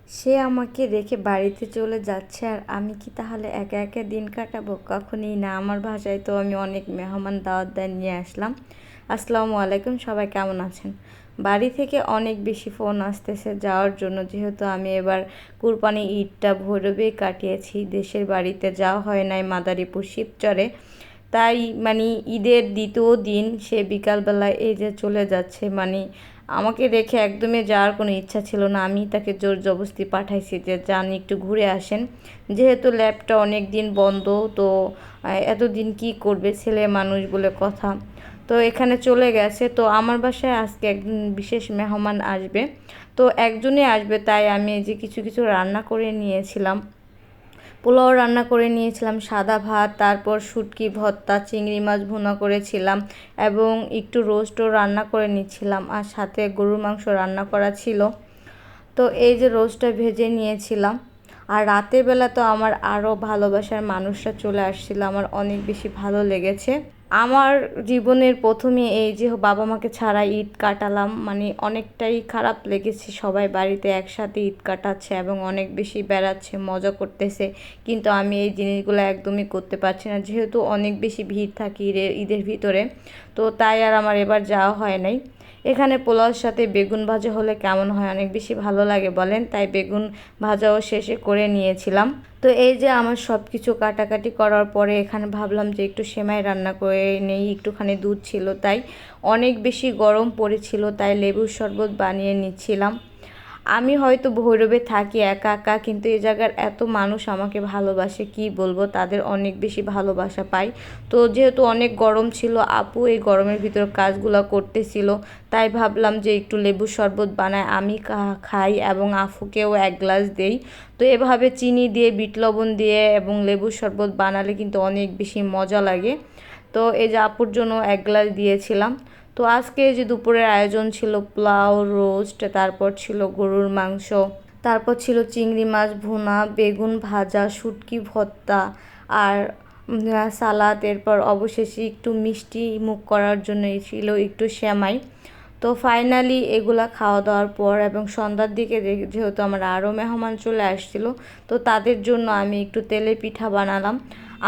সে আমাকে রেখে বাড়িতে চলে যাচ্ছে আর আমি কি তাহলে একা একা দিন কাটাবো? কখনই না। আমার বাসায় তো আমি অনেক মেহমান দাওয়াত নিয়ে আসলাম। আসসালামু আলাইকুম, সবাই কেমন আছেন? বাড়ি থেকে অনেক বেশি ফোন আসতেছে যাওয়ার জন্য, যেহেতু আমি এবার কুরবানি ঈদটা ভৈরবেই কাটিয়েছি, দেশের বাড়িতে যাওয়া হয় নাই মাদারীপুর শিবচরে। তাই ঈদের দ্বিতীয় দিন সে বিকালবেলায় এই যে চলে যাচ্ছে, আমাকে রেখে একদমই যাওয়ার কোনো ইচ্ছা ছিল না। আমি তাকে জোর জবরদস্তি পাঠাইছি যে যান একটু ঘুরে আসেন, যেহেতু ল্যাবটা অনেক দিন বন্ধ। তো এতদিন কি করবে, ছেলে মানুষ বলে কথা। তো এখানে চলে গেছে। তো আমার বাসায় আজকে একজন বিশেষ মেহমান আসবে, তো একজনই আসবে, তাই আমি এই যে কিছু কিছু রান্না করে নিয়েছিলাম। পোলাও রান্না করে নিয়েছিলাম, সাদা ভাত, তারপর শুটকি ভর্তা, চিংড়ি মাছ ভুনা করেছিলাম এবং একটু রোস্টও রান্না করে নিচ্ছিলাম, আর সাথে গরুর মাংস রান্না করা ছিল। তো এই যে রোস্টটা ভেজে নিয়েছিলাম। আর রাতের বেলা তো আমার আরও ভালোবাসার মানুষরা চলে আসছিল, আমার অনেক বেশি ভালো লেগেছে। আমার জীবনের প্রথমে এই যে বাবা মাকে ছাড়া ঈদ কাটালাম, অনেকটাই খারাপ লেগেছে। সবাই বাড়িতে একসাথে ঈদ কাটাচ্ছে এবং অনেক বেশি বেড়াচ্ছে, মজা করতেছে, কিন্তু আমি এই জিনিসগুলো একদমই করতে পারছি না, যেহেতু অনেক বেশি ভিড় থাকে ঈদের ভিতরে। তো তাই আর আমার এবার যাওয়া হয় নাই। এখানে পোলাওর সাথে বেগুন ভাজা হলে কেমন হয়, অনেক বেশি ভালো লাগে বলেন, তাই বেগুন ভাজাও শেষে করে নিয়েছিলাম। তো এই যে আমার সব কিছু কাটাকাটি করার পরে এখানে ভাবলাম যে একটু সেমাই রান্না করে নেই, একটুখানি দুধ ছিল, তাই অনেক বেশি গরম পড়েছিল, তাই লেবুর শরবত বানিয়ে নিচ্ছিলাম। আমি হয়তো ভৈরবে থাকি একা একা, কিন্তু এই জায়গার এত মানুষ আমাকে ভালোবাসে, কি বলবো, তাদের অনেক বেশি ভালোবাসা পাই। তো যেহেতু অনেক গরম ছিল, আপু এই গরমের ভিতর কাজগুলো করতেছিল, তাই ভাবলাম যে একটু লেবুর শরবত বানায় আমি খাই এবং আফুকেও এক গ্লাস দেই। তো এভাবে চিনি দিয়ে, বিট লবণ দিয়ে এবং লেবুর শরবত বানালে কিন্তু অনেক বেশি মজা লাগে। তো এই যে আপুর জন্য এক গ্লাস দিয়েছিলাম। তো আজকে যে দুপুরের আয়োজন ছিল পোলাও, রোস্ট, তারপর ছিল গরুর মাংস, তারপর ছিল চিংড়ি মাছ ভুনা, বেগুন ভাজা, শুটকি ভর্তা, আর সালাদ। এরপর অবশেষে একটু মিষ্টি মুখ করার জন্য ছিল একটু সেমাই। তো ফাইনালি এগুলা খাওয়া দাওয়ার পর এবং সন্ধ্যার দিকে যেহেতু আমার আরও মেহমান চলে আসছিল, তো তাদের জন্য আমি একটু তেলের পিঠা বানালাম।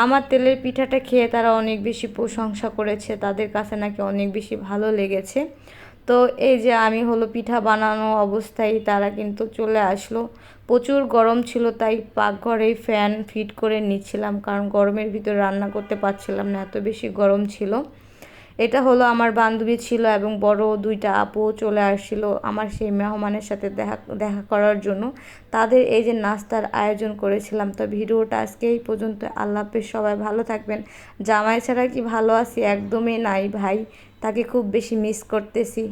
আমার তেলের পিঠাটা খেয়ে তারা অনেক বেশি প্রশংসা করেছে, তাদের কাছে নাকি অনেক বেশি ভালো লেগেছে। তো এই যে আমি হলো পিঠা বানানো অবস্থায় তারা কিন্তু চলে আসলো। প্রচুর গরম ছিল, তাই পাকঘরেই ফ্যান ফিট করে নিচ্ছিলাম, কারণ গরমের ভিতর রান্না করতে পারছিলাম না, এত বেশি গরম ছিল। এটা হলো আমার বান্ধবী ছিল এবং বড় দুইটা আপুও চলে আসছিল আমার সেই মেহমানের সাথে দেখা দেখা করার জন্য। তাদের এই যে নাস্তার আয়োজন করেছিলাম। তো ভিডিওটা আজকে এই পর্যন্ত। আল্লাহ হাফেজ, সবাই ভালো থাকবেন। জামাই ছাড়া কি ভালো আছি? একদমই নাই ভাই, তাকে খুব বেশি মিস করতেছি।